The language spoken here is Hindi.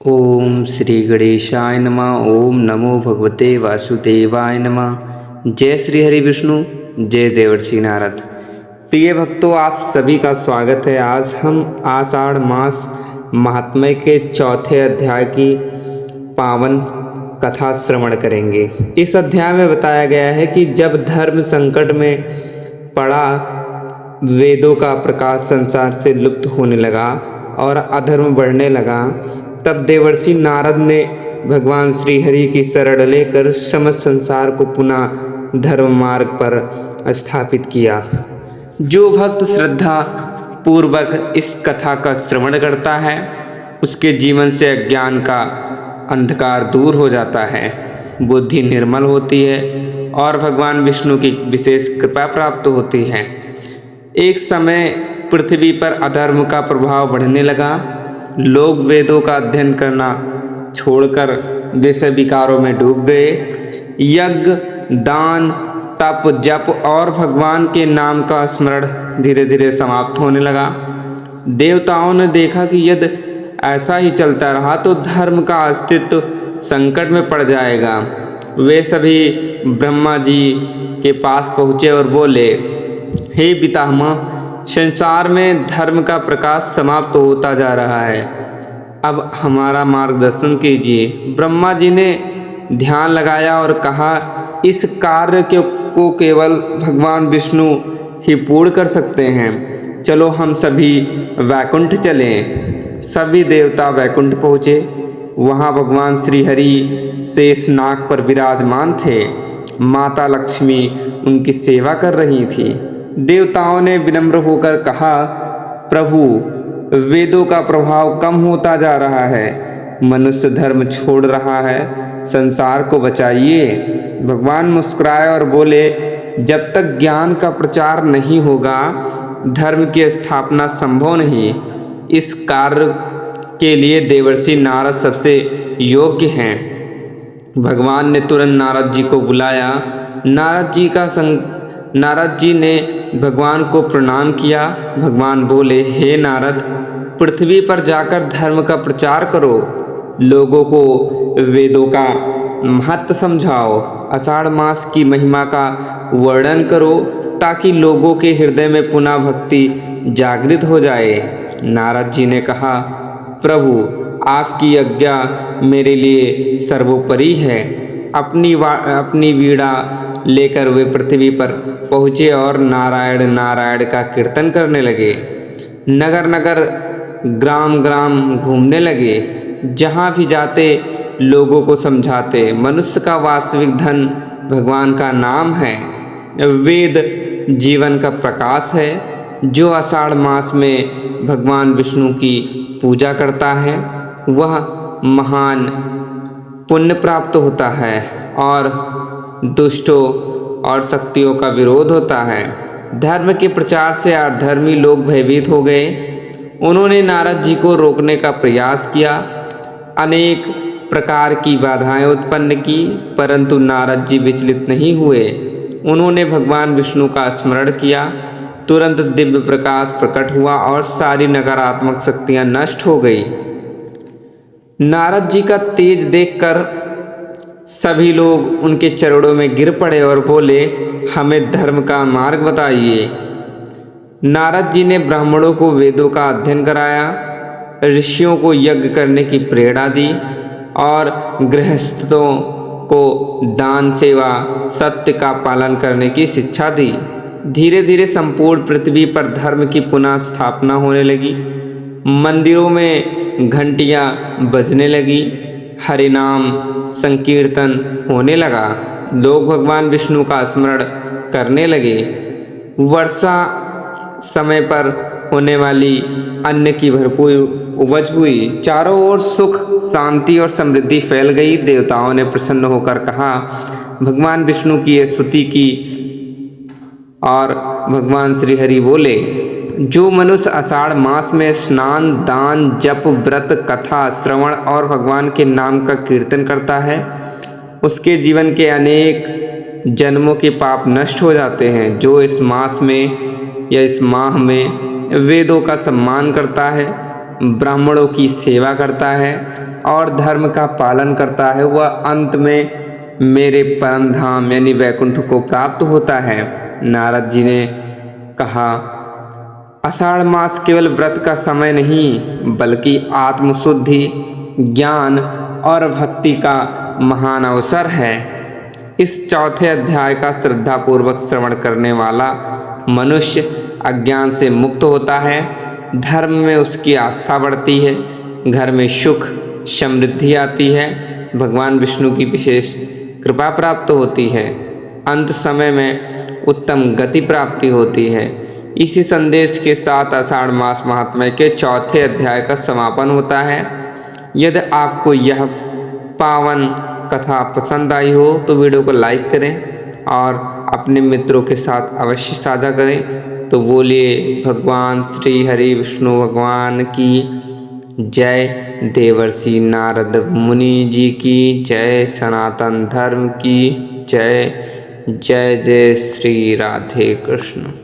ओम श्री गणेशाय नमः। ओम नमो भगवते वासुदेवाय नमः। जय श्री हरि विष्णु, जय देवर्षि नारद। प्रिय भक्तों, आप सभी का स्वागत है। आज हम आषाढ़ मास महात्म्य के चौथे अध्याय की पावन कथा श्रवण करेंगे। इस अध्याय में बताया गया है कि जब धर्म संकट में पड़ा, वेदों का प्रकाश संसार से लुप्त होने लगा और अधर्म बढ़ने लगा, तब देवर्षि नारद ने भगवान श्री हरि की शरण लेकर समस्त संसार को पुनः धर्म मार्ग पर स्थापित किया। जो भक्त श्रद्धा पूर्वक इस कथा का श्रवण करता है, उसके जीवन से अज्ञान का अंधकार दूर हो जाता है, बुद्धि निर्मल होती है और भगवान विष्णु की विशेष कृपा प्राप्त होती है। एक समय पृथ्वी पर अधर्म का प्रभाव बढ़ने लगा। लोग वेदों का अध्ययन करना छोड़कर विषय विकारों में डूब गए। यज्ञ, दान, तप, जप और भगवान के नाम का स्मरण धीरे धीरे समाप्त होने लगा। देवताओं ने देखा कि यदि ऐसा ही चलता रहा तो धर्म का अस्तित्व संकट में पड़ जाएगा। वे सभी ब्रह्मा जी के पास पहुँचे और बोले, हे पितामह, संसार में धर्म का प्रकाश समाप्त होता जा रहा है, अब हमारा मार्गदर्शन कीजिए। ब्रह्मा जी ने ध्यान लगाया और कहा, इस कार्य को केवल भगवान विष्णु ही पूर्ण कर सकते हैं। चलो हम सभी वैकुंठ चलें। सभी देवता वैकुंठ पहुँचे। वहाँ भगवान श्री हरि शेष नाग पर विराजमान थे। माता लक्ष्मी उनकी सेवा कर रही थी। देवताओं ने विनम्र होकर कहा, प्रभु, वेदों का प्रभाव कम होता जा रहा है, मनुष्य धर्म छोड़ रहा है, संसार को बचाइए। भगवान मुस्कुराए और बोले, जब तक ज्ञान का प्रचार नहीं होगा, धर्म की स्थापना संभव नहीं। इस कार्य के लिए देवर्षि नारद सबसे योग्य हैं। भगवान ने तुरंत नारद जी को बुलाया। नारद जी ने भगवान को प्रणाम किया। भगवान बोले, हे नारद, पृथ्वी पर जाकर धर्म का प्रचार करो, लोगों को वेदों का महत्व समझाओ, आषाढ़ मास की महिमा का वर्णन करो, ताकि लोगों के हृदय में पुनः भक्ति जागृत हो जाए। नारद जी ने कहा, प्रभु, आपकी आज्ञा मेरे लिए सर्वोपरि है। अपनी वीणा लेकर वे पृथ्वी पर पहुँचे और नारायण नारायण का कीर्तन करने लगे। नगर नगर, ग्राम ग्राम घूमने लगे। जहाँ भी जाते लोगों को समझाते, मनुष्य का वास्तविक धन भगवान का नाम है। वेद जीवन का प्रकाश है। जो आषाढ़ मास में भगवान विष्णु की पूजा करता है, वह महान पुण्य प्राप्त होता है और दुष्टों और शक्तियों का विरोध होता है। धर्म के प्रचार से अधर्मी लोग भयभीत हो गए। उन्होंने नारद जी को रोकने का प्रयास किया, अनेक प्रकार की बाधाएं उत्पन्न की, परंतु नारद जी विचलित नहीं हुए। उन्होंने भगवान विष्णु का स्मरण किया। तुरंत दिव्य प्रकाश प्रकट हुआ और सारी नकारात्मक शक्तियां नष्ट हो गई। नारद जी का तेज देखकर सभी लोग उनके चरणों में गिर पड़े और बोले, हमें धर्म का मार्ग बताइए। नारद जी ने ब्राह्मणों को वेदों का अध्ययन कराया, ऋषियों को यज्ञ करने की प्रेरणा दी और गृहस्थों को दान, सेवा, सत्य का पालन करने की शिक्षा दी। धीरे धीरे संपूर्ण पृथ्वी पर धर्म की पुनः स्थापना होने लगी। मंदिरों में घंटियां बजने लगी, हरिनाम संकीर्तन होने लगा, लोग भगवान विष्णु का स्मरण करने लगे। वर्षा समय पर होने वाली अन्न की भरपूर उपज हुई। चारों ओर सुख, शांति और समृद्धि फैल गई। देवताओं ने प्रसन्न होकर कहा, भगवान विष्णु की स्तुति की और भगवान श्री हरि बोले, जो मनुष्य आषाढ़ मास में स्नान, दान, जप, व्रत, कथा, श्रवण और भगवान के नाम का कीर्तन करता है, उसके जीवन के अनेक जन्मों के पाप नष्ट हो जाते हैं। जो इस मास में या इस माह में वेदों का सम्मान करता है, ब्राह्मणों की सेवा करता है और धर्म का पालन करता है, वह अंत में मेरे परम धाम यानी वैकुंठ को प्राप्त होता है। नारद जी ने कहा, आषाढ़ मास केवल व्रत का समय नहीं बल्कि आत्मशुद्धि, ज्ञान और भक्ति का महान अवसर है। इस चौथे अध्याय का श्रद्धापूर्वक श्रवण करने वाला मनुष्य अज्ञान से मुक्त होता है, धर्म में उसकी आस्था बढ़ती है, घर में सुख समृद्धि आती है, भगवान विष्णु की विशेष कृपा प्राप्त होती है, अंत समय में उत्तम गति प्राप्ति होती है। इसी संदेश के साथ आषाढ़ मास महात्म्य के चौथे अध्याय का समापन होता है। यदि आपको यह पावन कथा पसंद आई हो तो वीडियो को लाइक करें और अपने मित्रों के साथ अवश्य साझा करें। तो बोलिए भगवान श्री हरि विष्णु भगवान की जय, देवर्षि नारद मुनि जी की जय, सनातन धर्म की जय। जय जय श्री राधे कृष्ण।